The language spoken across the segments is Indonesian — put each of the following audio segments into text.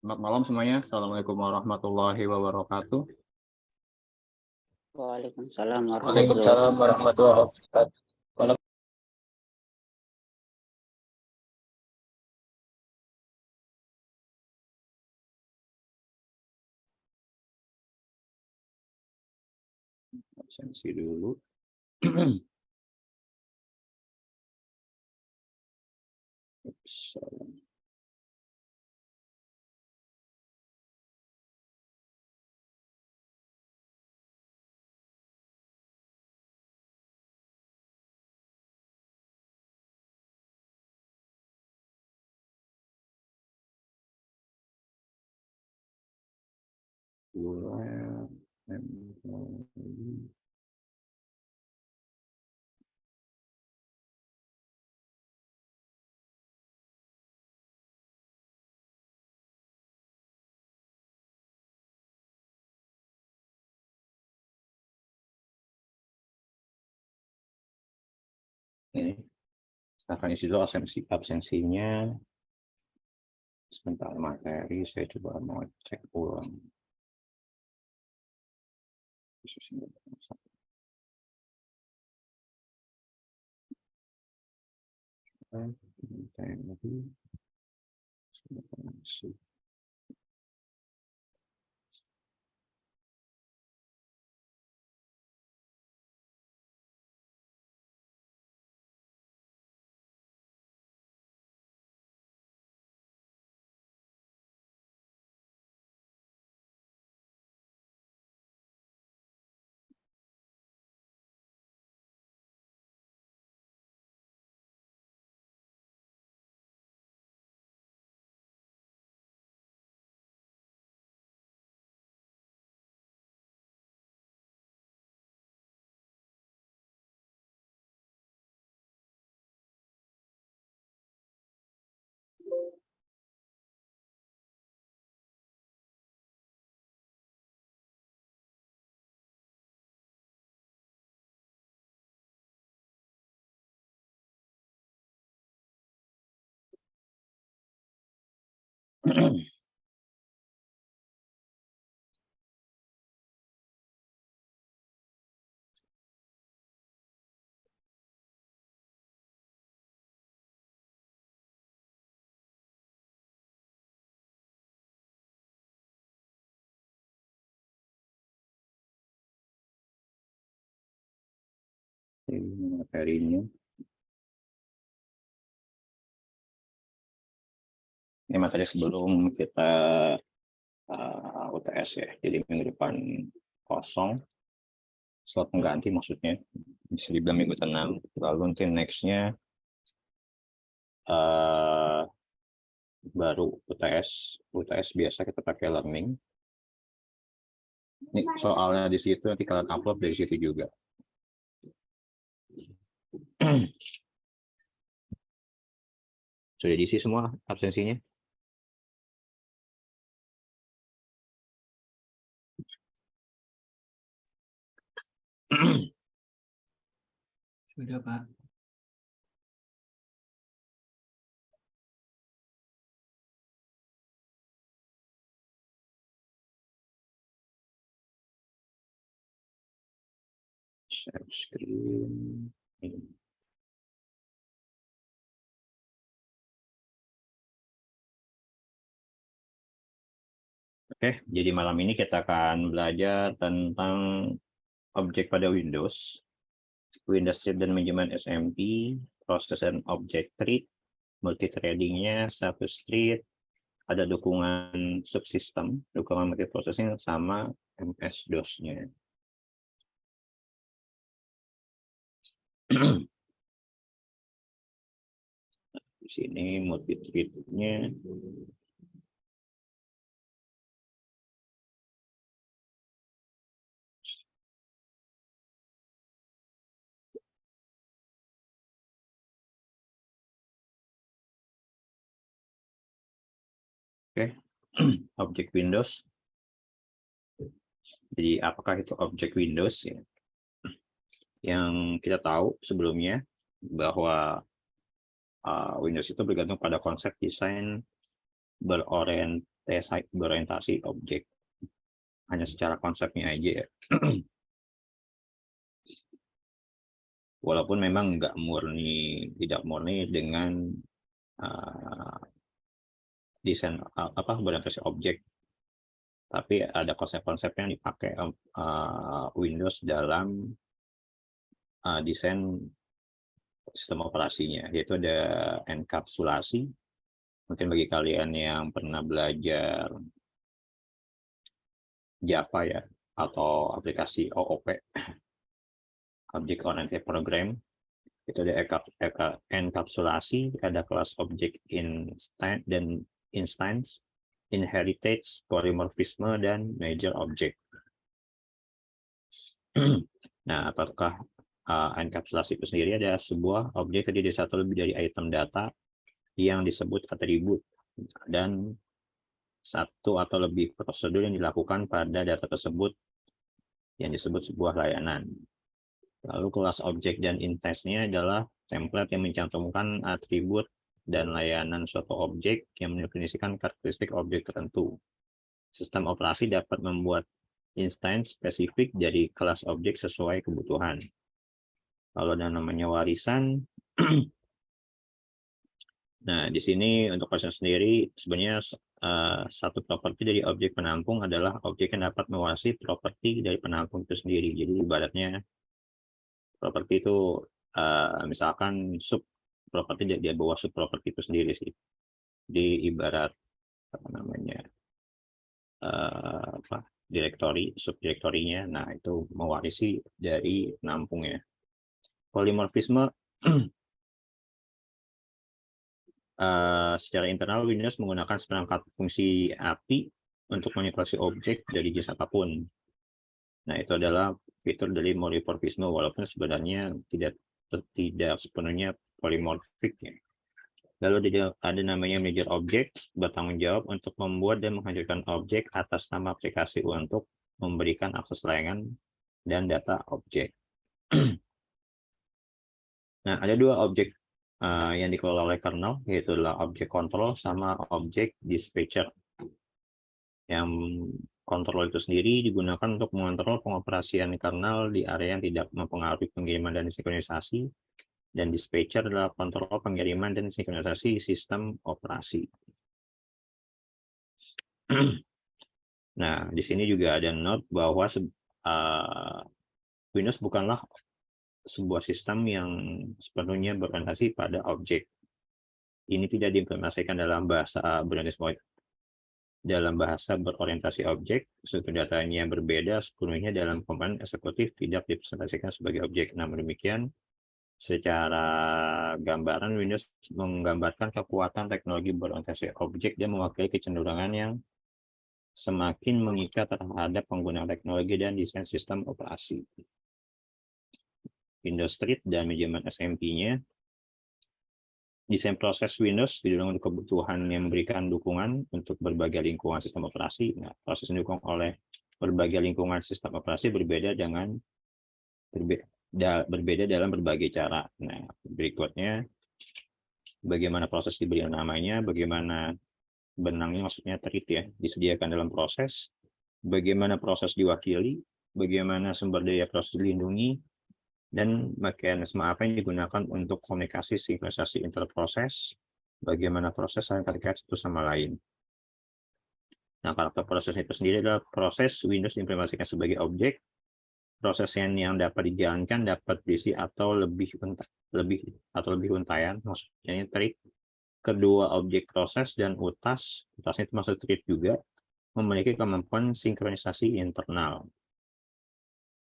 Selamat malam semuanya. Assalamualaikum warahmatullahi wabarakatuh. Waalaikumsalam warahmatullahi Waalaikumsalam warahmatullahi wabarakatuh. Absensi dulu. Ini akan isi dulu absensinya. Sebentar, materi saya coba mau cek ulang. Ini materinya. Ini materi sebelum kita UTS ya. Jadi minggu depan kosong. Slot pengganti maksudnya. Bisa dibilang minggu tenang. Lalu nanti nextnya baru UTS biasa kita pakai learning. Ini soalnya di situ, nanti kalian upload dari situ juga. Sudah diisi semua absensinya? Sudah, Pak. Share screen. Oke, jadi malam ini kita akan belajar tentang objek pada Windows, Windows Street dan manajemen SMP, proses dan objek treat, multithreadingnya, satu street, ada dukungan subsystem, dukungan multiprocessing sama MS-DOS-nya. Di sini multithread-nya. Oke, objek Windows. Jadi apakah itu objek Windows ya? Yang kita tahu sebelumnya bahwa Windows itu bergantung pada konsep desain berorientasi T-site berorientasi objek. Hanya secara konsepnya aja ya. Walaupun memang tidak murni dengan desain berorientasi objek, tapi ada konsep-konsep yang dipakai Windows dalam desain sistem operasinya, yaitu ada enkapsulasi. Mungkin bagi kalian yang pernah belajar Java ya, atau aplikasi OOP, Object Oriented Program, itu ada enkapsulasi, ada kelas objek instance, inheritance, polymorphism, dan major object. Nah, apakah enkapsulasi itu sendiri? Ada sebuah objek terdiri dari satu lebih dari item data yang disebut atribut, dan satu atau lebih prosedur yang dilakukan pada data tersebut yang disebut sebuah layanan. Lalu kelas objek dan instance-nya adalah template yang mencantumkan atribut dan layanan suatu objek yang mendefinisikan karakteristik objek tertentu. Sistem operasi dapat membuat instance spesifik dari kelas objek sesuai kebutuhan. Kalau ada namanya warisan, nah di sini untuk warisan sendiri sebenarnya satu properti dari objek penampung adalah objek yang dapat mewarisi properti dari penampung itu sendiri. Jadi ibaratnya properti itu misalkan sub properti dia bawa sub properti itu sendiri sih. Di ibarat direktori, subdirektorinya, nah itu mewarisi dari penampungnya. Polymorphisme secara internal Windows menggunakan seperangkat fungsi API untuk manipulasi objek dari jenis apapun. Nah, itu adalah fitur dari polymorphisme, walaupun sebenarnya tidak sepenuhnya polymorphic ya. Lalu ada namanya major object, bertanggung jawab untuk membuat dan menghancurkan objek atas nama aplikasi untuk memberikan akses layanan dan data objek. Nah, ada dua objek yang dikelola oleh kernel, yaitu adalah objek control sama objek dispatcher. Yang kontrol itu sendiri digunakan untuk mengontrol pengoperasian kernel di area yang tidak mempengaruhi pengiriman dan sinkronisasi, dan dispatcher adalah kontrol pengiriman dan sinkronisasi sistem operasi. Nah, di sini juga ada note bahwa Windows bukanlah sebuah sistem yang sepenuhnya berorientasi pada objek. Ini tidak diimplementasikan dalam bahasa berorientasi objek. Struktur datanya berbeda sepenuhnya dalam komponen eksekutif, tidak dipresentasikan sebagai objek. Namun demikian, secara gambaran Windows menggambarkan kekuatan teknologi berorientasi objek dan mewakili kecenderungan yang semakin mengikat terhadap penggunaan teknologi dan desain sistem operasi. Windows Street dan manajemen SMP-nya. Desain proses Windows didorong untuk kebutuhan yang memberikan dukungan untuk berbagai lingkungan sistem operasi. Nah, proses yang didukung oleh berbagai lingkungan sistem operasi berbeda dalam berbagai cara. Nah, berikutnya bagaimana proses diberi namanya, bagaimana benangnya, maksudnya treat ya, disediakan dalam proses, bagaimana proses diwakili, bagaimana sumber daya proses dilindungi, dan mekanisme apa yang digunakan untuk komunikasi sinkronisasi interproses, bagaimana proses saling terkait satu sama lain. Nah, karakter proses itu sendiri adalah proses Windows diimplementasikan sebagai objek. Proses yang dapat dijalankan dapat berisi atau lebih untayan, maksudnya treat. Kedua objek proses dan utasnya itu masuk treat juga, memiliki kemampuan sinkronisasi internal.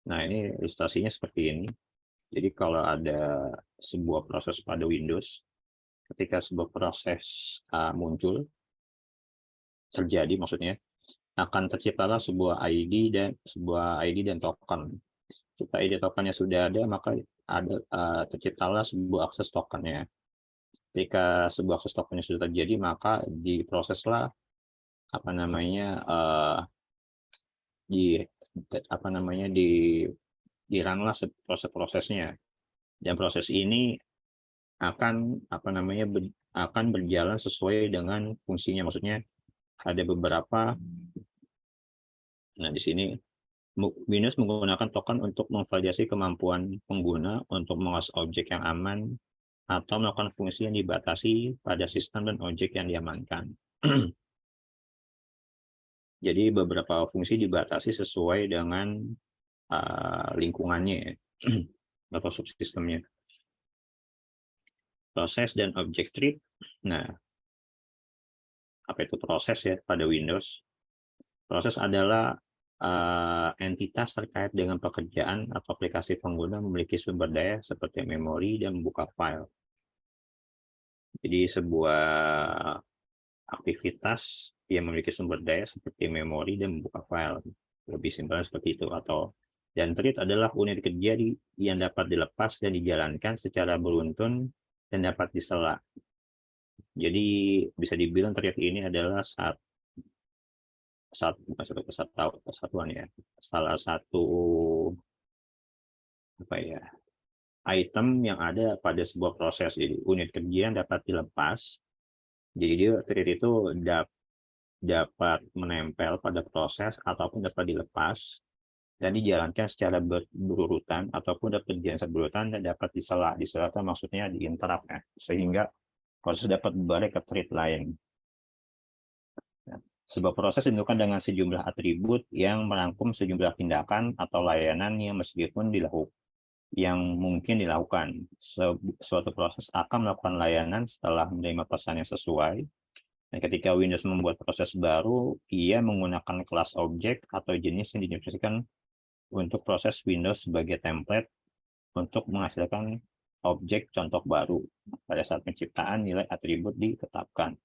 Nah, ini ilustrasinya seperti ini. Jadi kalau ada sebuah proses pada Windows, ketika sebuah proses terjadi maksudnya, akan terciptalah sebuah ID dan token. Jika ID tokennya sudah ada, maka terciptalah sebuah akses tokennya. Ketika sebuah akses tokennya sudah terjadi, maka diproseslah dirunlah proses-prosesnya, dan proses ini akan berjalan sesuai dengan fungsinya, maksudnya ada beberapa. Nah, di sini Windows menggunakan token untuk memvalidasi kemampuan pengguna untuk mengakses objek yang aman atau melakukan fungsi yang dibatasi pada sistem dan objek yang diamankan. Jadi beberapa fungsi dibatasi sesuai dengan lingkungannya atau subsistemnya. Proses dan objek treat. Nah, apa itu proses ya pada Windows? Proses adalah entitas terkait dengan pekerjaan atau aplikasi pengguna memiliki sumber daya seperti memori dan membuka file. Jadi sebuah aktivitas yang memiliki sumber daya seperti memori dan membuka file. Lebih simpelnya seperti itu. Dan treat adalah unit kerja yang dapat dilepas dan dijalankan secara beruntun dan dapat disela. Jadi bisa dibilang treat ini adalah kesatuan ya, salah satu item yang ada pada sebuah proses. Jadi unit kerja yang dapat dilepas. Jadi dia treat itu dapat menempel pada proses ataupun dapat dilepas dan dijalankan secara berurutan ataupun dapat dijalankan berurutan dan dapat disela. Disela itu maksudnya diinterrupt ya, sehingga proses dapat berbalik ke treat lain. Sebuah proses ditentukan dengan sejumlah atribut yang merangkum sejumlah tindakan atau layanan yang mungkin dilakukan. Suatu proses akan melakukan layanan setelah menerima pesan yang sesuai. Dan ketika Windows membuat proses baru, ia menggunakan kelas objek atau jenis yang didefinisikan untuk proses Windows sebagai template untuk menghasilkan objek contoh baru. Pada saat penciptaan, nilai atribut ditetapkan.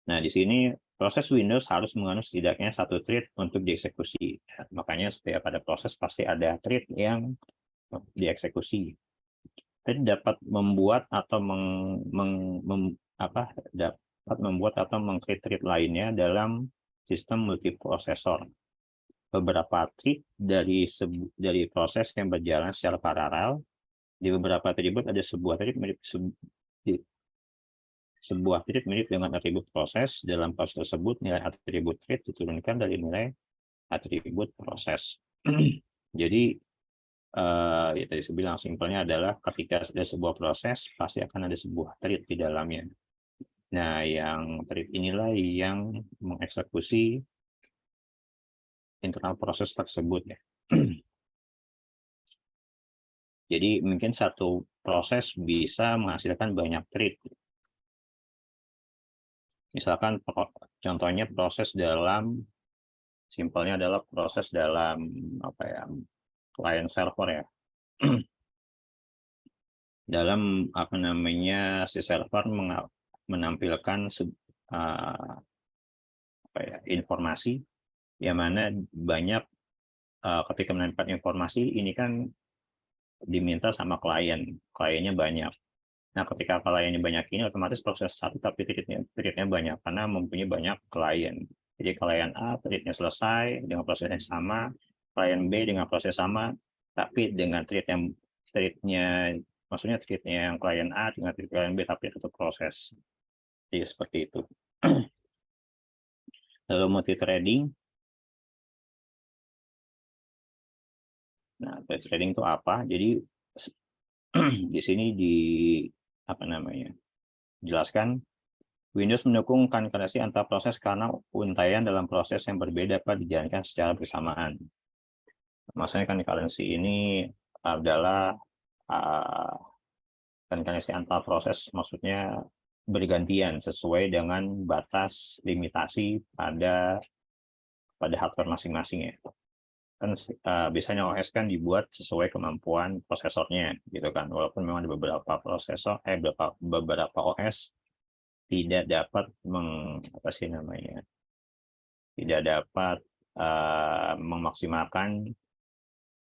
Nah, di sini proses Windows harus mengandung setidaknya satu thread untuk dieksekusi. Makanya setiap ada proses pasti ada thread yang dieksekusi. Thread dapat membuat atau meng-create thread lainnya dalam sistem multiprosesor. Beberapa thread dari proses yang berjalan secara paralel. Di beberapa atribut ada sebuah thread mirip dengan atribut proses. Dalam proses tersebut, nilai atribut thread diturunkan dari nilai atribut proses. Jadi, ya tadi saya bilang simpelnya adalah ketika ada sebuah proses, pasti akan ada sebuah thread di dalamnya. Nah, yang thread inilah yang mengeksekusi internal proses tersebut ya. Jadi, mungkin satu proses bisa menghasilkan banyak thread. Misalkan contohnya simpelnya adalah proses dalam client server ya. Dalam si server menampilkan informasi yang mana banyak ketika menampilkan informasi ini kan diminta sama kliennya banyak. Nah, ketika kliennya banyak ini otomatis proses satu tapi thread-nya banyak karena mempunyai banyak klien. Jadi klien A thread-nya selesai dengan proses yang sama, klien B dengan proses sama, tapi dengan thread-nya yang klien A dengan thread klien B tapi satu proses. Jadi seperti itu. Lalu multithreading. Nah, multithreading itu apa? Jadi di sini jelaskan Windows mendukung konkatenasi antar proses karena untaian dalam proses yang berbeda dapat dijalankan secara bersamaan. Maksudnya konkatenasi ini adalah konkatenasi antar proses, maksudnya bergantian sesuai dengan batas limitasi pada hardware masing-masing ya. Kan biasanya OS kan dibuat sesuai kemampuan prosesornya gitu kan, walaupun memang ada beberapa OS tidak dapat memaksimalkan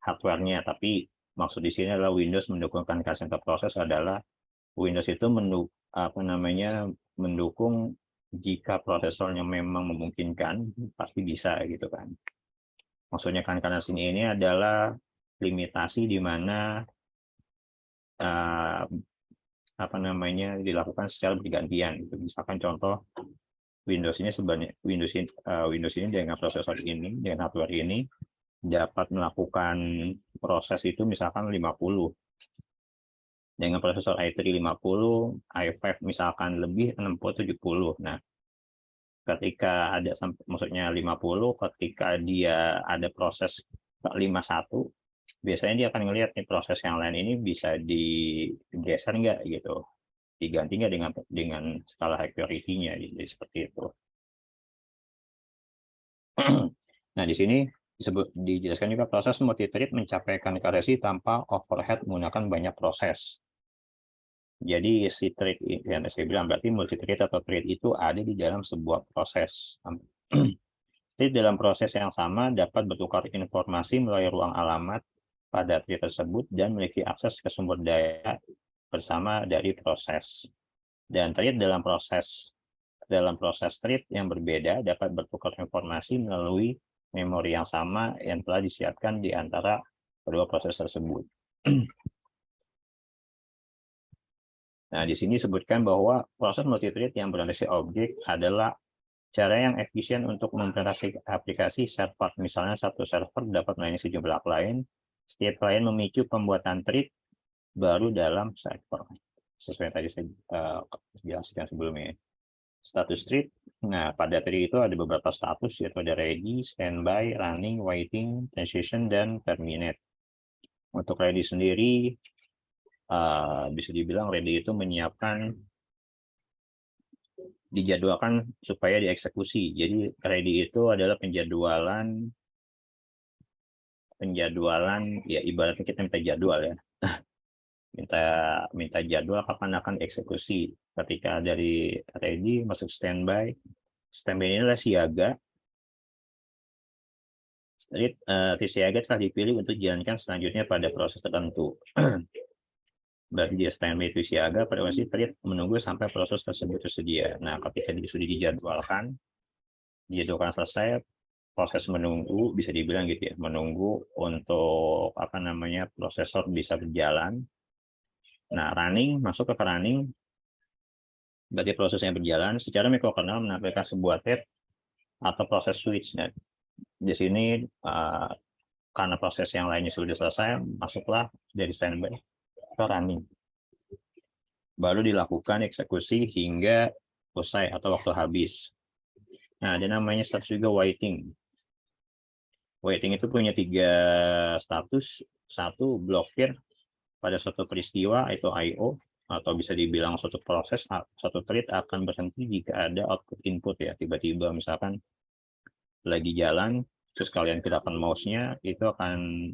hardware-nya, tapi maksud di sini adalah Windows mendukung konkatenasi antar proses adalah Windows itu mendukung jika prosesornya memang memungkinkan pasti bisa gitu kan. Maksudnya konkatenasi ini adalah limitasi di mana dilakukan secara bergantian. Misalkan contoh Windows ini Windows ini dengan prosesor ini, dengan hardware ini dapat melakukan proses itu misalkan 50. Dengan prosesor i3 50, i5 misalkan lebih 60-70. Nah, ketika ada maksudnya 50, ketika dia ada proses 51, biasanya dia akan ngelihat nih proses yang lain ini bisa digeser nggak gitu, diganti nggak dengan skala high priority-nya, jadi seperti itu. Nah, di sini dijelaskan juga proses multithread mencapai konkurrensi tanpa overhead menggunakan banyak proses. Jadi si thread yang saya bilang berarti multithread atau thread itu ada di dalam sebuah proses. Thread dalam proses yang sama dapat bertukar informasi melalui ruang alamat pada thread tersebut dan memiliki akses ke sumber daya bersama dari proses. Dan thread dalam proses thread yang berbeda dapat bertukar informasi melalui memori yang sama yang telah disiapkan di antara kedua proses tersebut. Nah, di sini disebutkan bahwa proses multithread yang berorientasi objek adalah cara yang efisien untuk mengoperasi aplikasi server. Misalnya satu server dapat melayani sejumlah klien. Setiap klien memicu pembuatan thread baru dalam server. Sesuai yang tadi saya jelaskan sebelumnya. Status thread. Nah, pada thread itu ada beberapa status, yaitu ada ready, standby, running, waiting, transition, dan terminate. Untuk ready sendiri, bisa dibilang ready itu menyiapkan, dijadwalkan supaya dieksekusi. Jadi ready itu adalah penjadwalan ya, ibaratnya kita minta jadwal ya. minta jadwal kapan akan dieksekusi. Ketika dari ready masuk standby. Standby ini adalah siaga. Siaga telah dipilih untuk dijalankan selanjutnya pada proses tertentu. Berarti dia standby itu siaga, pada posisi thread menunggu sampai proses tersebut tersedia. Nah, ketika sudah dijadwalkan selesai, proses menunggu, bisa dibilang gitu ya, menunggu untuk prosesor bisa berjalan. Nah, running, masuk ke running, berarti prosesnya berjalan. Secara mikrokernel menampilkan sebuah thread atau proses switch. Nah, di sini karena proses yang lainnya sudah selesai, masuklah dari standby ke running. Baru dilakukan eksekusi hingga selesai atau waktu habis. Nah, ada namanya status juga waiting. Waiting itu punya 3 status. Satu, blokir pada suatu peristiwa, itu I/O, atau bisa dibilang suatu proses, suatu thread akan berhenti jika ada output input ya. Tiba-tiba misalkan lagi jalan, terus kalian gerakan mouse-nya, itu akan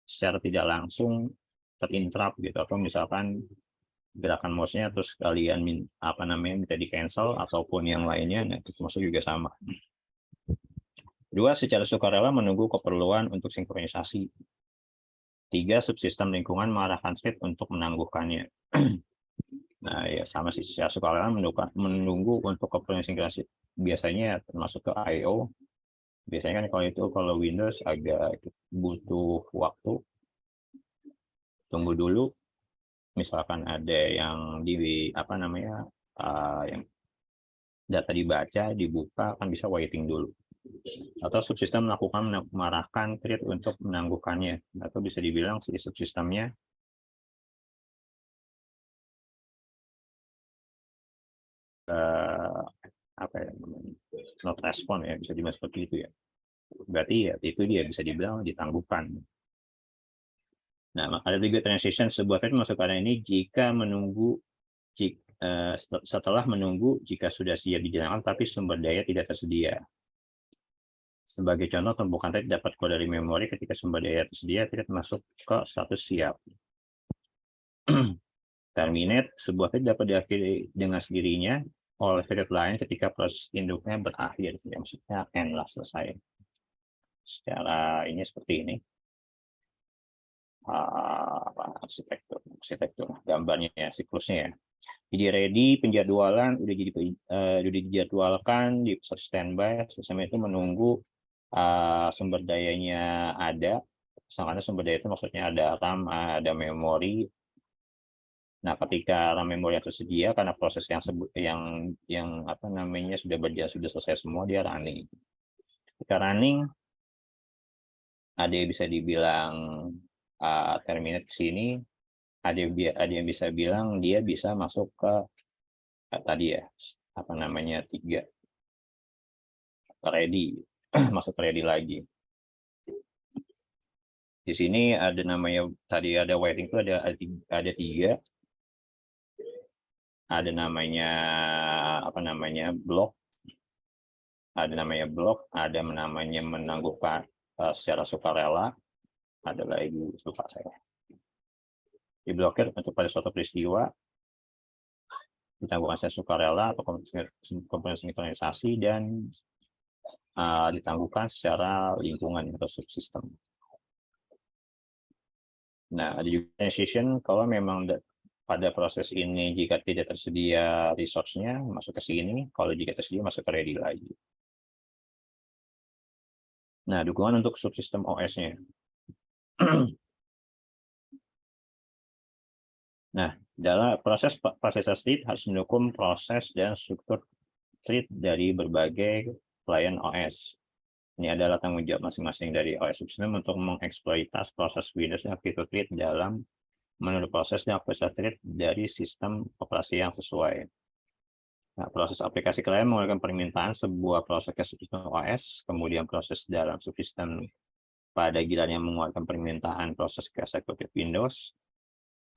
secara tidak langsung terinterrupt gitu, atau misalkan gerakan mouse-nya terus kalian minta di cancel ataupun yang lainnya, nah itu masuk juga sama. 2, secara sukarela menunggu keperluan untuk sinkronisasi. 3, subsistem lingkungan mengarahkan thread untuk menangguhkannya. Nah ya sama sih, secara sukarela menunggu untuk keperluan sinkronisasi. Biasanya termasuk ke I/O. Biasanya kan kalau Windows agak butuh waktu, tunggu dulu. Misalkan ada yang yang data dibaca, dibuka, kan bisa waiting dulu. Atau subsistem mengarahkan thread untuk menangguhkannya. Atau bisa dibilang si subsistemnya not respond ya, bisa dibilang seperti itu ya. Berarti ya itu dia bisa dibilang ditangguhkan. Nah, maka ada juga transition, sebuah thread masuk pada ini setelah menunggu jika sudah siap dijalankan tapi sumber daya tidak tersedia. Sebagai contoh, tumpukan thread dapat keluar dari memori ketika sumber daya tersedia, thread masuk ke status siap. Terminate, sebuah thread dapat diakhiri dengan sendirinya oleh thread lain ketika proses induknya berakhir. Maksudnya end lah, selesai. Secara ini seperti ini. Arsitektur gambarnya ya, siklusnya ya. Jadi ready, penjadwalan udah dijadwalkan di standby, selesai itu menunggu sumber dayanya ada. Misalnya sumber daya itu maksudnya ada RAM, ada memori, Nah, ketika RAM memori tersedia karena proses yang apa namanya sudah berjalan, sudah selesai semua, dia running. Ketika running, ada yang bisa dibilang terminate ke sini, ada yang bisa bilang dia bisa masuk ke tadi ya, apa namanya, 3 ready, masuk ready lagi. Di sini ada namanya, tadi ada waiting itu ada 3, ada namanya apa namanya block, ada namanya menangguhkan secara sukarela, ada lagi lupa saya. Diblokir untuk pada suatu peristiwa, ditangguhkan secara sukarela atau komponen sinkronisasi, dan ditangguhkan secara lingkungan atau subsistem. Nah, ada juga transition kalau memang pada proses ini jika tidak tersedia resource-nya masuk ke sini, kalau jika tersedia masuk ke ready lagi. Nah, dukungan untuk subsistem OS-nya. Nah, dalam proses state harus mendukung proses dan struktur thread dari berbagai klien OS. Ini adalah tanggung jawab masing-masing dari OS subsistem untuk mengeksploitasi proses Windows dan fitur thread dalam menurut proses dan aplikasi thread dari sistem operasi yang sesuai. Nah, proses aplikasi klien mengeluarkan permintaan sebuah proses ke subsistem OS, kemudian proses dalam subsistem pada gilirannya mengeluarkan permintaan proses ke eksekutif Windows.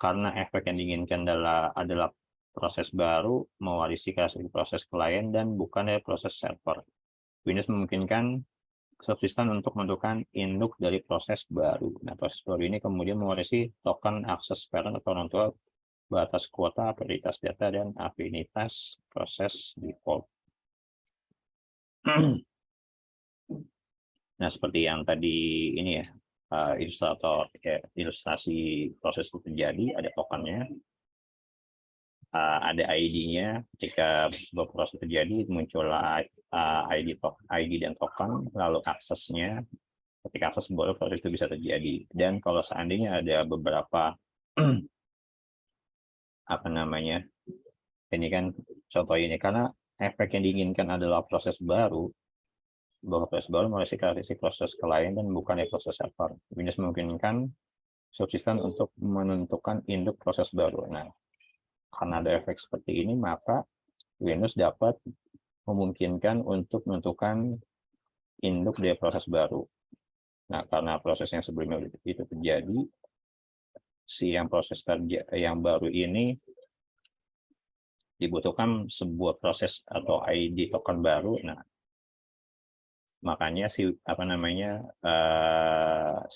Karena efek yang diinginkan adalah proses baru mewarisi proses klien dan bukan dari proses server. Windows memungkinkan subsistem untuk menentukan induk dari proses baru. Nah, proses baru ini kemudian mewarisi token akses parent atau orang tua, batas kuota, prioritas data, dan afinitas proses default. Nah, seperti yang tadi ini ya, ilustrasi proses itu terjadi, ada tokennya, ada ID-nya. Ketika sebuah proses terjadi, muncul ID dan token, lalu aksesnya. Ketika akses baru proses itu bisa terjadi. Dan kalau seandainya ada beberapa apa namanya, ini kan contoh ini, karena efek yang diinginkan adalah proses baru, bahwa proses baru merealisasi proses klien dan bukan di proses server. Windows memungkinkan subsistem untuk menentukan induk proses baru. Nah, karena ada efek seperti ini, maka Windows dapat memungkinkan untuk menentukan induk dari proses baru. Nah, karena proses yang sebelumnya itu terjadi, yang baru ini dibutuhkan sebuah proses atau ID token baru. Nah, makanya si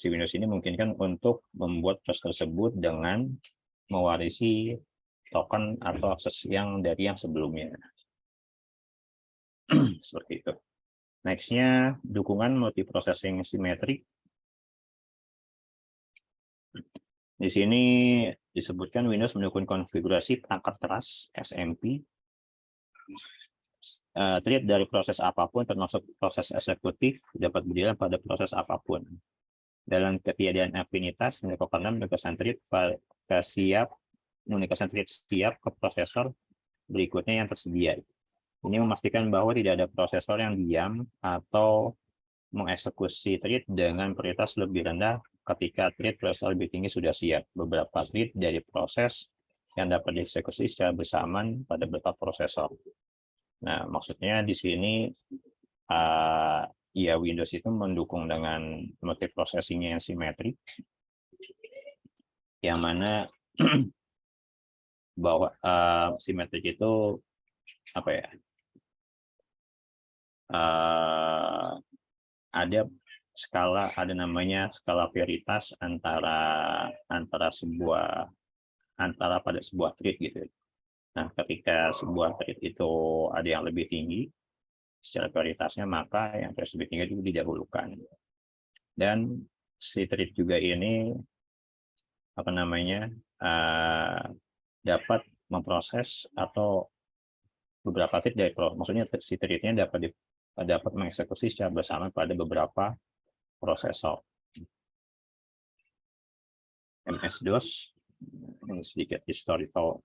Windows ini memungkinkan untuk membuat proses tersebut dengan mewarisi token atau akses yang dari yang sebelumnya. Seperti itu. Next-nya, dukungan multiprocessing simetrik. Di sini disebutkan Windows mendukung konfigurasi perangkat keras SMP thread dari proses apapun, termasuk proses eksekutif, dapat berjalan pada proses apapun. Dalam ketiadaan afinitas, nilai koordinat komunikasi thread siap ke prosesor berikutnya yang tersedia. Ini memastikan bahwa tidak ada prosesor yang diam atau mengeksekusi thread dengan prioritas lebih rendah ketika thread prosesor lebih tinggi sudah siap. Beberapa thread dari proses yang dapat dieksekusi secara bersamaan pada beberapa prosesor. Nah, maksudnya di sini ya Windows itu mendukung dengan multiprocessing yang simetrik, yang mana bahwa simetrik itu apa ya? Ada namanya skala prioritas antara pada sebuah thread gitu. Nah, ketika sebuah thread itu ada yang lebih tinggi secara prioritasnya, maka yang prioritas lebih tinggi itu didahulukan. Dan si thread juga ini dapat memproses atau beberapa thread dari maksudnya si thread-nya dapat mengeksekusi secara bersama pada beberapa prosesor. MS-DOS Ini sedikit historical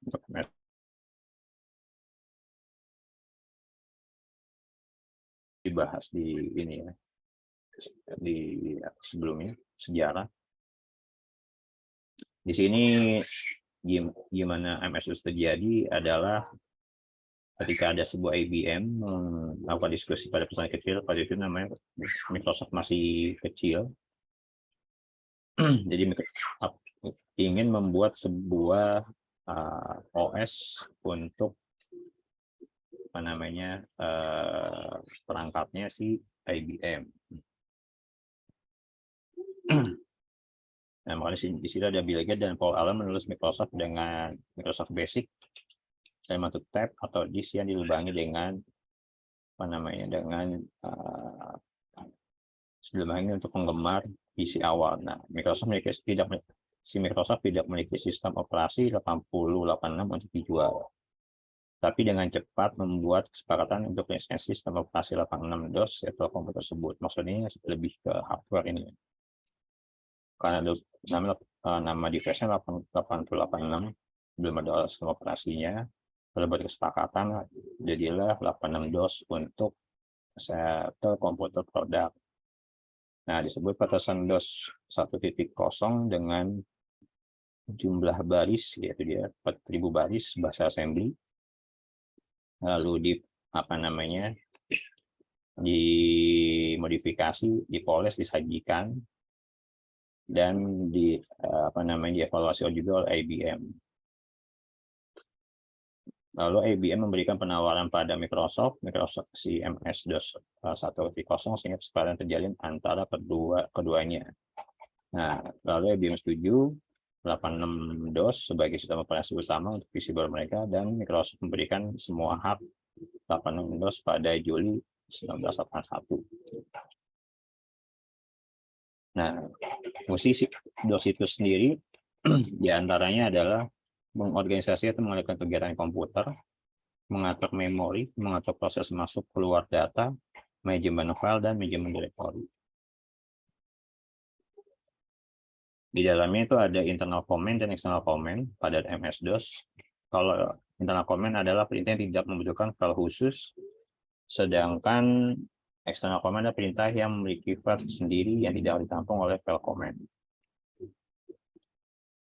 untuk dibahas di ini ya, di sebelumnya sejarah. Di sini gimana MS-DOS terjadi adalah ketika ada sebuah IBM melakukan diskusi pada perusahaan kecil, pada itu namanya Microsoft masih kecil. Jadi Microsoft ingin membuat sebuah OS untuk apa namanya perangkatnya si IBM. Nah, makanya di situ ada Bill Gates dan Paul Allen menulis Microsoft dengan Microsoft Basic dalam bentuk tab atau disk yang dilubangi dengan apa namanya dengan sebelumnya untuk penggemar PC awal. Nah, Microsoft tidak memiliki sistem operasi 8086 untuk dijual. Tapi dengan cepat membuat kesepakatan untuk lisensi sistem operasi 86 DOS atau komputer tersebut. Maksudnya lebih ke hardware ini. Karena nama device-nya 8086, belum ada sistem operasinya. Terbuat kesepakatan, jadilah 86 DOS untuk satu komputer produk. Nah, disebut batasan DOS 1.0 dengan jumlah baris, yaitu dia 4000 baris bahasa assembly. Lalu dimodifikasi, dipoles, disajikan, dan dievaluasi juga oleh IBM. Lalu IBM memberikan penawaran pada Microsoft si MS-DOS 1.0 sehingga kesepakatan terjalin antara keduanya. Nah, lalu IBM setuju 86 DOS sebagai sistem operasi utama untuk PC baru mereka, dan Microsoft memberikan semua hak 86 DOS pada Juli 1981. Nah, fungsi DOS itu sendiri diantaranya adalah mengorganisasi atau mengalihkan kegiatan komputer, mengatur memori, mengatur proses masuk keluar data, manajemen file, dan manajemen directory. Di dalamnya itu ada internal command dan external command pada MS-DOS. Kalau internal command adalah perintah yang tidak membutuhkan file khusus, sedangkan external command adalah perintah yang memiliki file sendiri yang tidak ditampung oleh file command.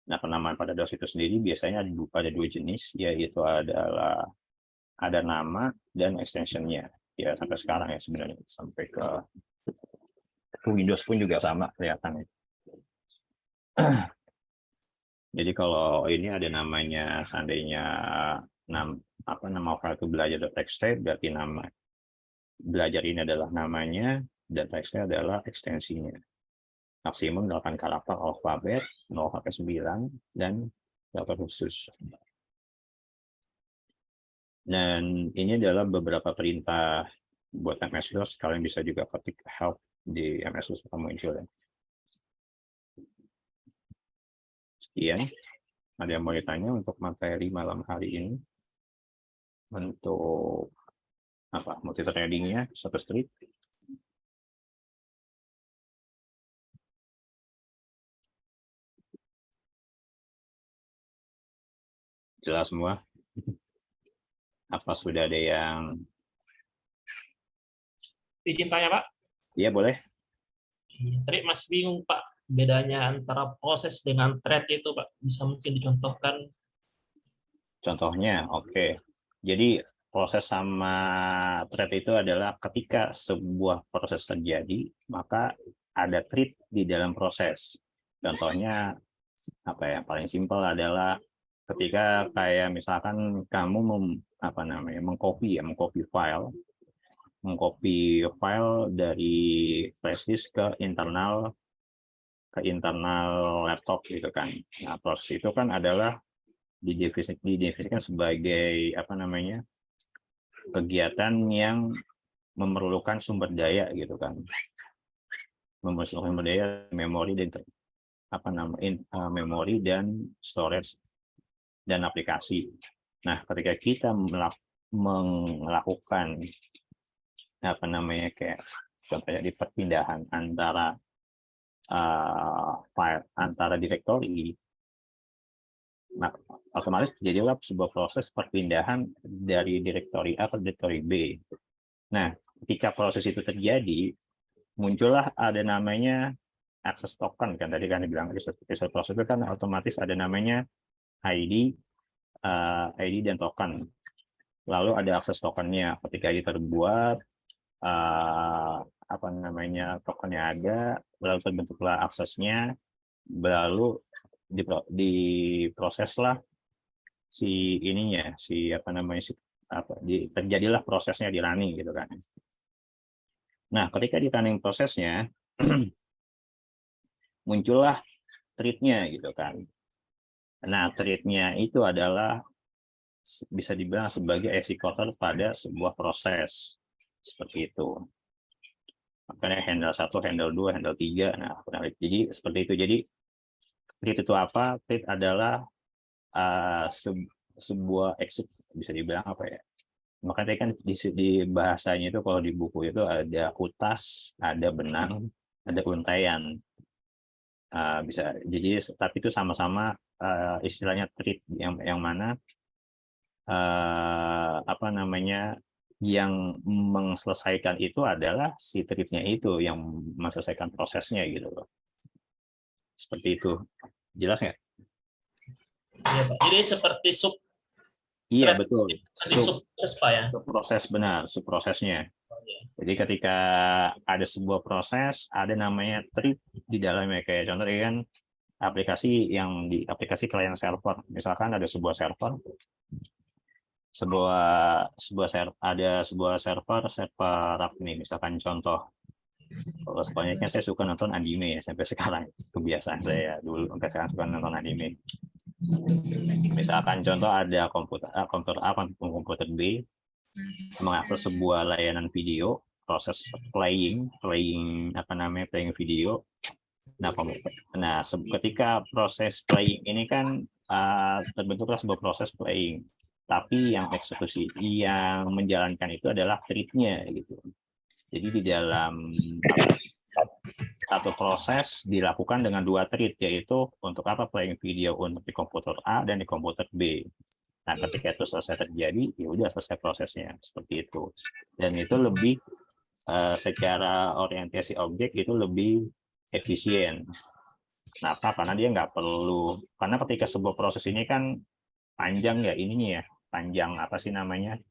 Nah, penamaan pada DOS itu sendiri biasanya ada dua jenis, yaitu adalah ada nama dan extensionnya. Ya, sampai sekarang ya sebenarnya, sampai ke Windows pun juga sama kelihatannya. Jadi kalau ini ada namanya, seandainya nama file itu belajar.txt, berarti nama belajar ini adalah namanya, dan txt adalah ekstensinya. Maksimum 8 karakter alfabet, 0 sampai 9, dan daftar khusus. Dan ini adalah beberapa perintah buat MS-DOS. Kalian bisa juga ketik help di MS-DOS akan muncul. Sekian. Ada yang mau ditanya untuk materi malam hari ini? Untuk multi-threading-nya, satu street. Jelas semua? Apa sudah ada yang... Izin tanya, Pak? Iya, boleh. Tadi Mas bingung, Pak, bedanya antara proses dengan thread itu, Pak. Bisa mungkin dicontohkan? Contohnya, oke. Jadi proses sama thread itu adalah ketika sebuah proses terjadi, maka ada thread di dalam proses. Contohnya paling simpel adalah ketika kayak misalkan kamu mengcopy file dari flash disk ke internal laptop gitu kan. Nah, proses itu kan adalah didefinisikan sebagai kegiatan yang memerlukan sumber daya gitu kan, memerlukan sumber daya memori dan memori dan storage dan aplikasi. Nah, ketika kita melakukan kayak contohnya di perpindahan antara file antara directory, Nah, otomatis terjadilah sebuah proses perpindahan dari direktori A ke direktori B. Nah, ketika proses itu terjadi, muncullah ada namanya akses token kan tadi kan dibilang resource proses itu kan otomatis ada namanya ID, ID dan token. Lalu ada akses tokennya. Ketika ID terbuat, apa namanya tokennya ada, lalu terbentuklah aksesnya, lalu diproseslah si ininya, si apa namanya si terjadilah prosesnya di running gitu kan. Nah, ketika di running prosesnya muncullah thread-nya gitu kan. Nah, thread-nya itu adalah bisa dibilang sebagai executor pada sebuah proses seperti itu. Makanya handle 1, handle 2, handle 3. Nah, jadi seperti itu. Jadi thread itu apa? Thread adalah sebuah bisa dibilang apa ya? Makanya tadi kan di bahasanya itu kalau di buku itu ada utas, ada benang, ada untaian. Bisa jadi tapi itu sama-sama istilahnya thread yang mana apa namanya yang menyelesaikan itu adalah si thread-nya itu yang menyelesaikan prosesnya gitu loh. Seperti itu. Jelas nggak? Iya, Pak. Jadi seperti Iya, thread, betul. proses Pak ya. Proses benar, subprosesnya. Jadi ketika ada sebuah proses, ada namanya thread di dalamnya. Kayak contohnya kan aplikasi yang di aplikasi client server. Misalkan ada sebuah server, ada sebuah server apa nih, misalkan contoh. Kalau sebanyak saya suka nonton anime ya sampai sekarang, kebiasaan saya dulu sampai sekarang suka nonton anime. Misalkan contoh ada komputer A, komputer B mengakses sebuah layanan video, proses playing video. Nah, ketika proses playing ini kan terbentuklah sebuah proses playing, tapi yang eksekusi, yang menjalankan itu adalah thread-nya gitu. Jadi di dalam satu proses dilakukan dengan 2 thread, yaitu untuk playing video untuk di komputer A dan di komputer B. Nah, ketika itu selesai terjadi, ya udah selesai prosesnya seperti itu. Dan itu lebih secara orientasi objek itu lebih efisien. Kenapa? Karena dia nggak perlu, karena ketika sebuah proses ini kan panjang ya ininya ya, panjang apa sih namanya,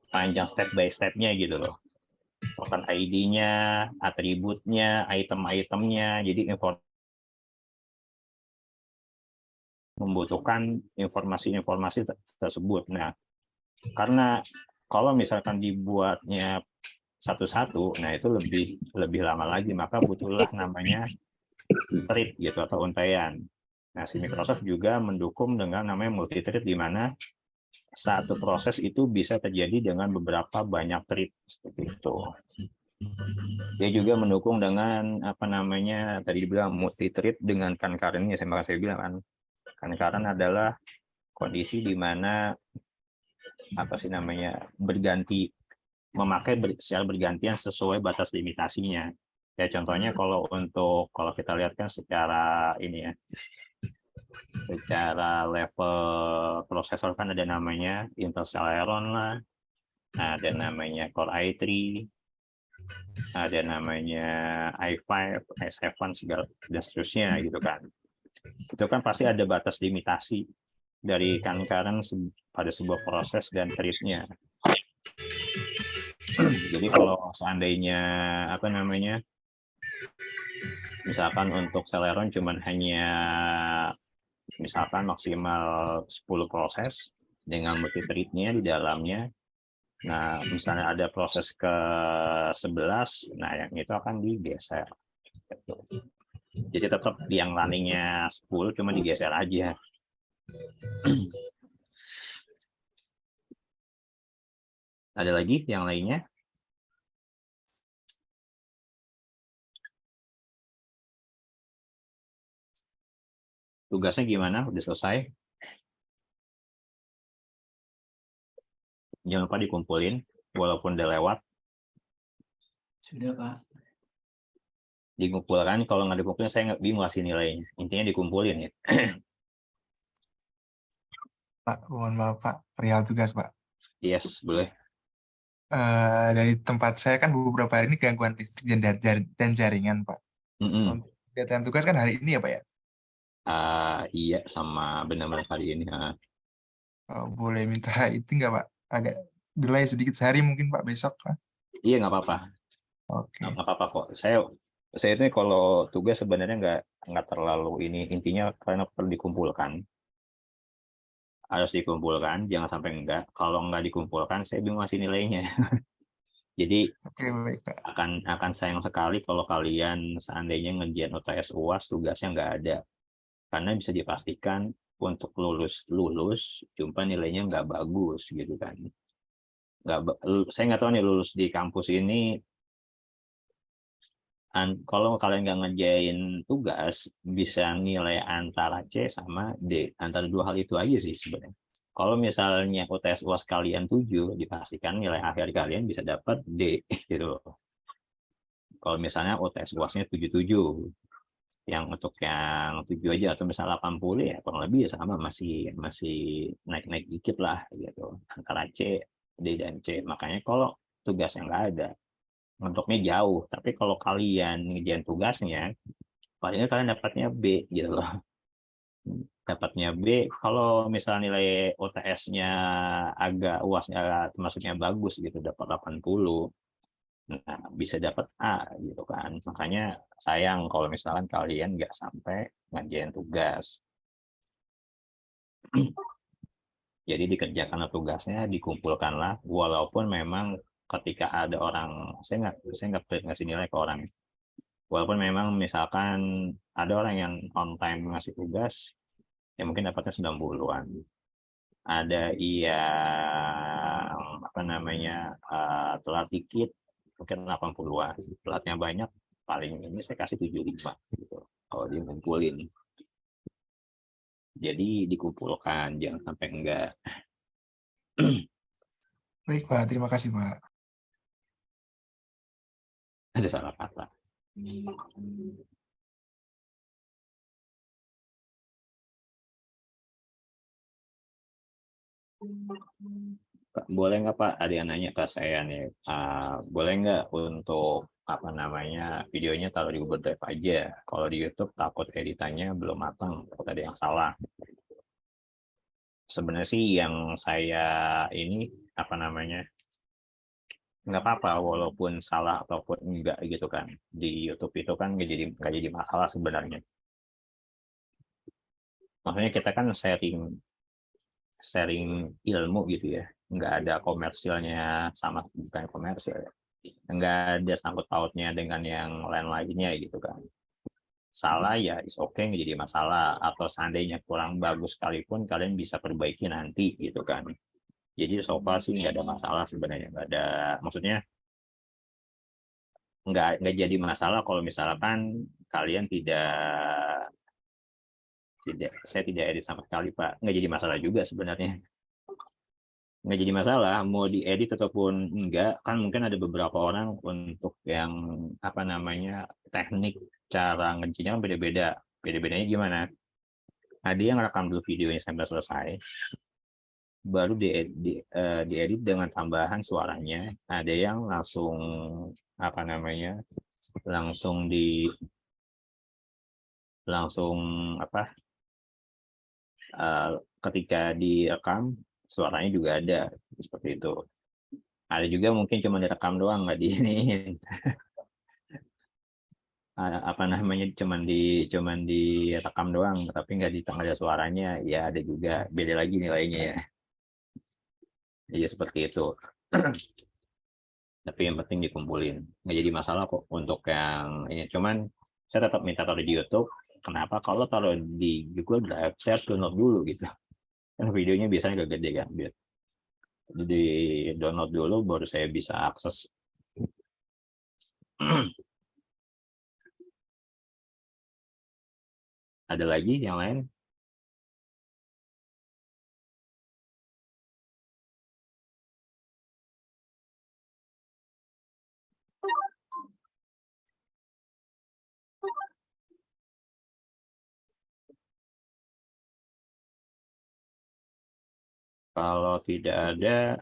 panjang step by step-nya gitu loh. Token ID-nya, atributnya, item-itemnya, jadi membutuhkan informasi-informasi tersebut. Nah, karena kalau misalkan dibuatnya satu-satu, nah itu lebih lama lagi, maka butuhlah namanya thread gitu atau untaian. Nah, si Microsoft juga mendukung dengan namanya multi-thread, di mana satu proses itu bisa terjadi dengan beberapa banyak thread seperti itu. Dia juga mendukung dengan tadi dibilang multi-thread dengan concurrent-nya. Saya bilang kan concurrent adalah kondisi di mana berganti memakai secara bergantian sesuai batas limitasinya. Ya contohnya kalau kita lihat kan secara ini ya, secara level prosesor kan ada namanya Intel Celeron lah, ada namanya Core i3, ada namanya i5, i7 segala dan seterusnya gitu kan. Itu kan pasti ada batas limitasi dari concurrent pada sebuah proses dan thread-nya. Jadi kalau seandainya misalkan untuk Celeron cuman hanya misalkan maksimal 10 proses dengan multi thread-nya di dalamnya. Nah, misalnya ada proses ke-11, nah yang itu akan digeser. Jadi tetap yang running-nya 10 cuma digeser aja. Ada lagi yang lainnya? Tugasnya gimana? Udah selesai? Jangan lupa dikumpulin, walaupun udah lewat. Sudah, Pak. Dikumpulkan, kalau nggak dikumpulin saya nggak bingung kasih nilainya. Intinya dikumpulin ya. Pak, mohon maaf Pak, perihal tugas Pak. Yes, boleh. Dari tempat saya kan beberapa hari ini gangguan listrik dan jaringan Pak. Mm-mm. Untuk kegiatan tugas kan hari ini ya Pak ya. Iya, sama benar-benar kali ini. Boleh minta itu nggak Pak? Agak delay sedikit sehari mungkin Pak besok Pak. Iya, nggak apa-apa. Oke. Nggak apa-apa kok. Saya itu kalau tugas sebenarnya nggak terlalu ini. Intinya karena perlu dikumpulkan. Harus dikumpulkan, jangan sampai enggak. Kalau nggak dikumpulkan, saya bingung ngasih nilainya. Jadi Oke baik Pak. akan sayang sekali kalau kalian seandainya ngerjain UTS UAS tugasnya nggak ada, karena bisa dipastikan untuk lulus cuma nilainya nggak bagus gitu kan. Saya nggak tahu nih lulus di kampus ini, kalau kalian nggak ngerjain tugas bisa nilai antara C sama D, antara dua hal itu aja sih sebenarnya. Kalau misalnya UTS UAS kalian 7, dipastikan nilai akhir kalian bisa dapat D gitu loh. Kalau misalnya UTS UAS-nya 77, yang untuk yang 7 aja atau misalnya 80 ya kurang lebih sama, masih naik-naik dikit lah gitu antara C, D dan C. Makanya kalau tugasnya nggak ada, mentoknya jauh. Tapi kalau kalian ngerjain tugasnya, palingnya kalian dapatnya B gitu loh. Dapatnya B, kalau misalnya nilai UTS-nya agak UAS-nya termasuknya bagus gitu, dapat 80. Nah, bisa dapat A gitu kan. Makanya sayang kalau misalkan kalian nggak sampai ngerjain tugas. Jadi dikerjakan tugasnya, dikumpulkanlah, walaupun memang ketika ada orang, saya nggak pelit ngasih nilai ke orang. Walaupun memang misalkan ada orang yang on time ngasih tugas, ya mungkin dapatnya 90-an. Ada yang apa namanya telat dikit, mungkin 80-an. Telatnya banyak, paling ini saya kasih 75 gitu. Kalau dia ngumpulin. Jadi dikumpulkan, jangan sampai enggak. Baik Pak, terima kasih Pak. Ada salah kata. Boleh nggak Pak, ada yang nanya ke saya nih, boleh nggak untuk apa namanya videonya taruh di Google Drive aja, kalau di YouTube takut editannya belum matang, takut ada yang salah. Sebenarnya sih yang saya ini apa namanya, nggak apa-apa walaupun salah ataupun enggak gitu kan, di YouTube itu kan nggak jadi masalah sebenarnya. Maksudnya kita kan sharing ilmu gitu ya, nggak ada komersilnya, sama bukan komersil ya, nggak ada sangkut pautnya dengan yang lain-lainnya gitu kan. Salah ya is okay, nggak jadi masalah, atau seandainya kurang bagus sekalipun kalian bisa perbaiki nanti gitu kan. Jadi so far sih nggak ada masalah sebenarnya, nggak ada, maksudnya nggak jadi masalah kalau misalkan kalian saya tidak edit sama sekali Pak, nggak jadi masalah juga sebenarnya. Nggak jadi masalah mau diedit ataupun enggak, kan mungkin ada beberapa orang untuk yang apa namanya teknik cara ngeditnya kan beda-bedanya gimana. Ada yang rekam dulu videonya sampai selesai, baru diedit dengan tambahan suaranya. Ada yang langsung apa namanya langsung apa ketika direkam suaranya juga ada seperti itu. Ada juga mungkin cuma direkam doang, nggak di ini apa namanya cuman direkam doang tapi nggak ada suaranya, ya ada juga, beda lagi nilainya ya. Jadi seperti itu. Tapi yang penting dikumpulin, nggak jadi masalah kok untuk yang ini. Cuman saya tetap minta taruh di YouTube. Kenapa? Kalau taruh di Google Drive saya harus download dulu gitu kan, videonya biasanya agak gede kan, jadi download dulu baru saya bisa akses. Ada lagi yang lain? Kalau tidak ada,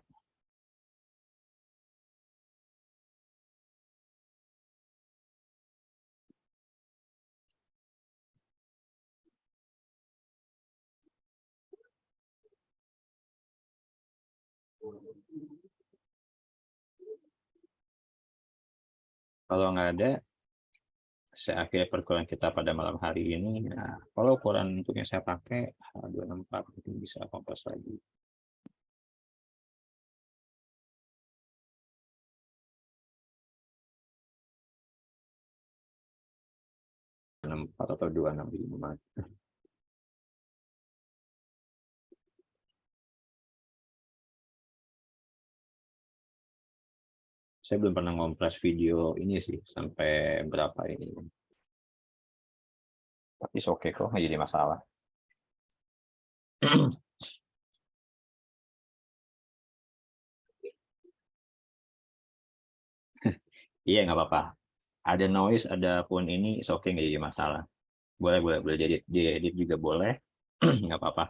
kalau nggak ada, saya akhiri perkuliahan kita pada malam hari ini. Nah, kalau ukuran untuk yang saya pakai 264 mungkin bisa kompas lagi. 64 atau 265. Saya belum pernah ngompres video ini sih sampai berapa ini. Tapi oke kok, nggak jadi masalah. Iya, nggak apa-apa. Ada noise, ada pun ini, oke, nggak jadi masalah. Boleh jadi diedit juga boleh, nggak apa-apa.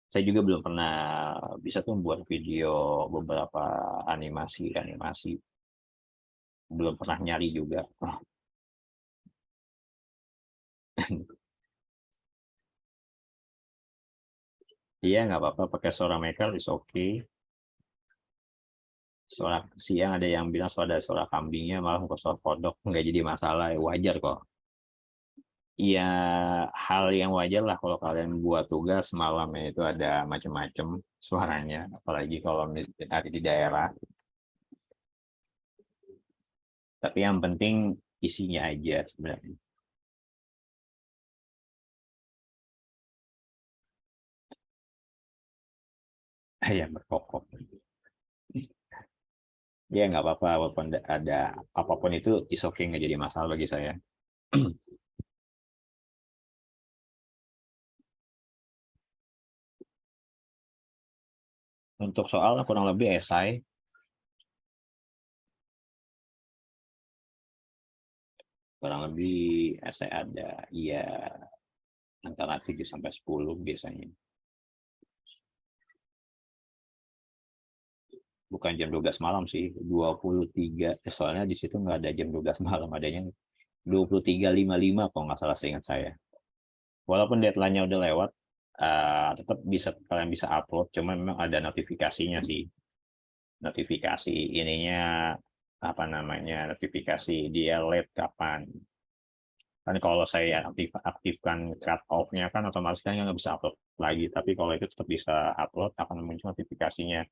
Saya juga belum pernah bisa tuh buat video beberapa animasi. Belum pernah nyari juga. Iya, nggak apa-apa, pakai suara maker is oke. Suara siang ada yang bilang ada suara kambingnya, malah kok suara kodok, nggak jadi masalah, wajar kok. Iya, hal yang wajar lah kalau kalian buat tugas malamnya itu ada macam-macam suaranya, apalagi kalau ada di daerah. Tapi yang penting isinya aja sebenarnya. Yang berkokok. Ya nggak apa-apa, walaupun ada apapun itu is okay, nggak jadi masalah bagi saya. Untuk soal kurang lebih esai. Kurang lebih esai ada ya antara 7 sampai 10 biasanya. Bukan jam 12 malam sih, 23. Soalnya di situ nggak ada jam 12 malam, adanya 23.55 kalau nggak salah seingat saya. Walaupun deadline-nya udah lewat, tetap kalian bisa upload, cuma memang ada notifikasinya sih. Notifikasi ininya apa namanya, notifikasi dia late kapan. Kan kalau saya aktifkan cut off-nya kan otomatis kan nggak bisa upload lagi, tapi kalau itu tetap bisa upload, akan muncul notifikasinya.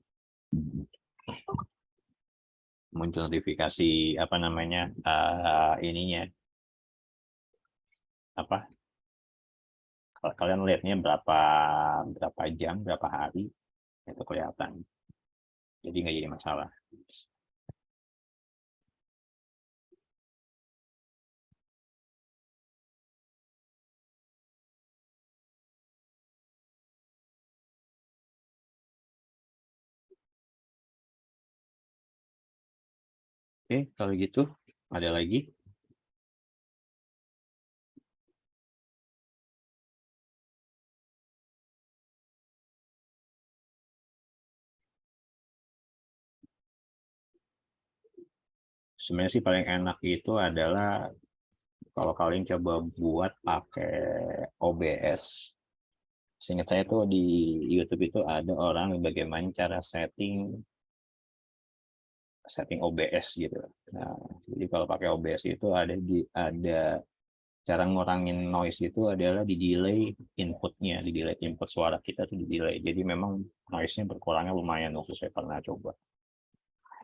Muncul notifikasi apa namanya, ininya apa, kalau kalian lihatnya berapa jam, berapa hari, itu kelihatan, jadi nggak jadi masalah. Oke, kalau gitu ada lagi? Sebenarnya sih paling enak itu adalah kalau kalian coba buat pakai OBS. Seingat saya tuh di YouTube itu ada orang bagaimana cara setting OBS gitu. Nah, jadi kalau pakai OBS itu ada cara ngurangin noise itu adalah di delay inputnya, di delay input suara kita tuh di delay. Jadi memang noise-nya berkurangnya lumayan waktu saya pernah coba.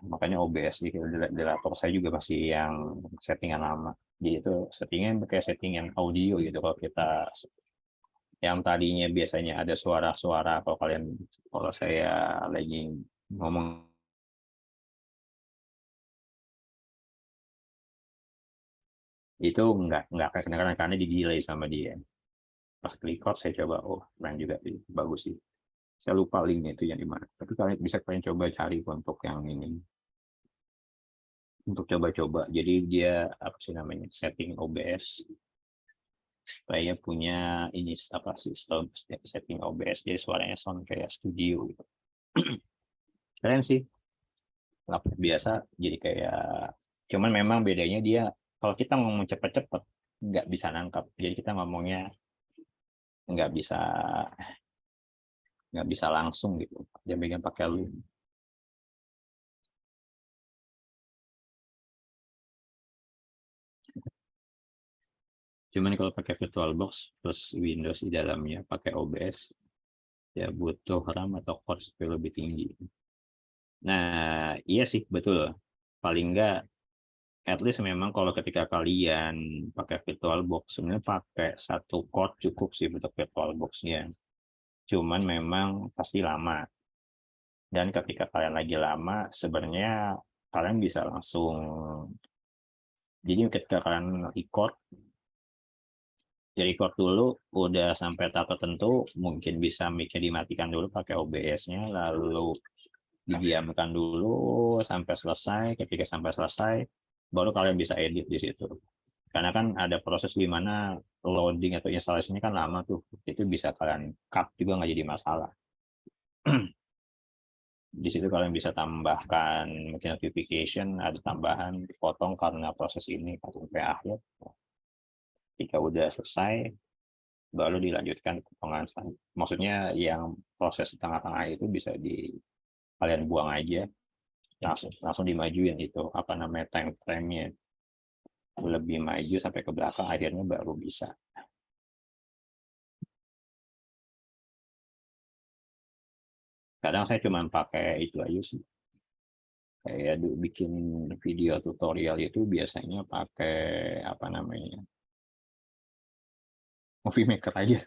Makanya OBS di laptop saya juga masih yang settingan lama. Jadi itu settingan pakai settingan audio gitu. Kalau kita yang tadinya biasanya ada suara-suara, kalau saya lagi ngomong itu nggak akan kedengaran karena di delay sama dia. Pas record saya coba, oh keren juga sih, bagus sih. Saya lupa linknya itu yang di mana. Tapi kalian coba cari untuk yang ini. Untuk coba-coba. Jadi dia apa sih namanya, setting OBS. supaya punya ini apa sistem setting OBS jadi suaranya sound kayak studio gitu. Keren sih. Laptop biasa jadi kayak cuman memang bedanya dia kalau kita ngomong cepet-cepet nggak bisa nangkap. Jadi kita ngomongnya nggak bisa langsung gitu. Dia megang pakai loom. Cuman kalau pakai VirtualBox plus Windows di dalamnya pakai OBS ya butuh RAM atau core CPU lebih tinggi. Nah, iya sih betul. Paling enggak at least memang kalau ketika kalian pakai VirtualBox sebenarnya pakai satu core cukup sih untuk VirtualBox-nya. Cuman memang pasti lama. Dan ketika kalian lagi lama sebenarnya kalian bisa langsung jadi ketika kalian record ya record dulu udah sampai tahap tertentu mungkin bisa mic-nya dimatikan dulu pakai OBS-nya lalu didiamkan dulu sampai selesai. Ketika sampai selesai baru kalian bisa edit di situ karena kan ada proses di mana loading atau instalasinya kan lama tuh, itu bisa kalian cut juga nggak jadi masalah. Di situ kalian bisa tambahkan mungkin notification, ada tambahan dipotong karena proses ini sampai akhir. Ketika udah selesai baru dilanjutkan potongan. Maksudnya yang proses di tengah-tengah itu bisa kalian buang aja, langsung dimajuin itu apa namanya time frame-nya lebih maju sampai ke belakang akhirnya baru bisa. Kadang saya cuma pakai itu aja sih. Kayak bikin video tutorial itu biasanya pakai apa namanya Movie Maker aja.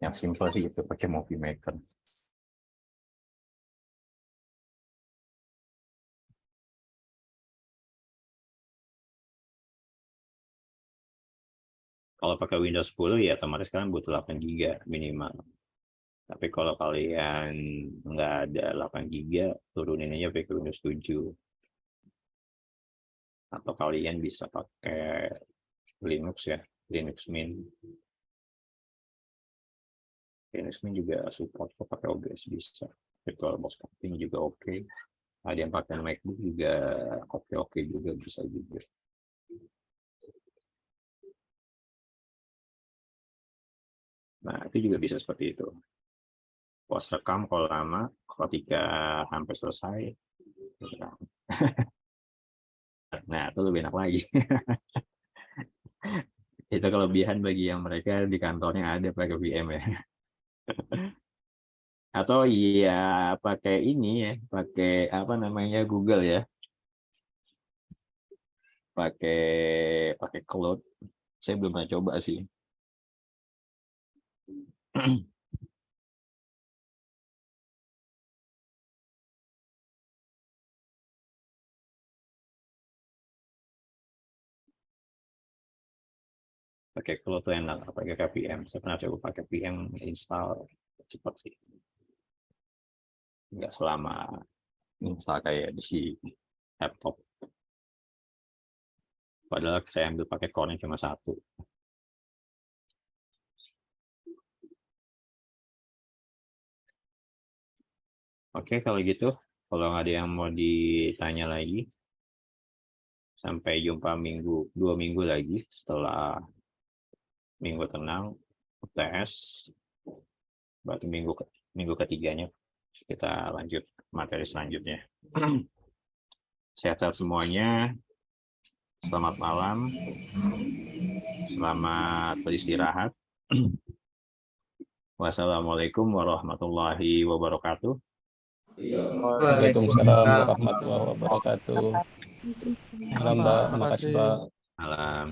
Yang simple sih itu pakai Movie Maker. Kalau pakai Windows 10 ya otomatis kalian butuh 8 GB minimal. Tapi kalau kalian nggak ada 8 GB, turunin aja pakai Windows 7. Atau kalian bisa pakai Linux ya, Linux Mint. Linux Mint juga support pakai OBS bisa. VirtualBox ini juga oke. Ada yang pakai MacBook juga oke juga bisa juga. Nah, itu juga bisa seperti itu. Pos rekam kalau lama, ketika hampir selesai. Nah, itu lebih enak lagi. Itu kelebihan bagi yang mereka di kantornya ada pakai VM ya. Atau iya pakai ini ya, pakai apa namanya Google ya. Pakai cloud. Saya belum pernah coba sih. Pakai cloud tuh enak, pakai VM. Saya pernah coba pakai VM install cepat sih. Nggak selama install kayak di laptop. Padahal saya ambil pakai core cuma 1. Oke, kalau gitu, kalau nggak ada yang mau ditanya lagi, sampai jumpa 2 minggu lagi setelah minggu tenang, UTS, berarti minggu ketiganya kita lanjut materi selanjutnya. Sehat-sehat semuanya, selamat malam, selamat beristirahat. Wassalamualaikum warahmatullahi wabarakatuh. Waalaikumsalam warahmatullahi wabarakatuh. Malam, Mbak. Makasih, Mbak. Malam.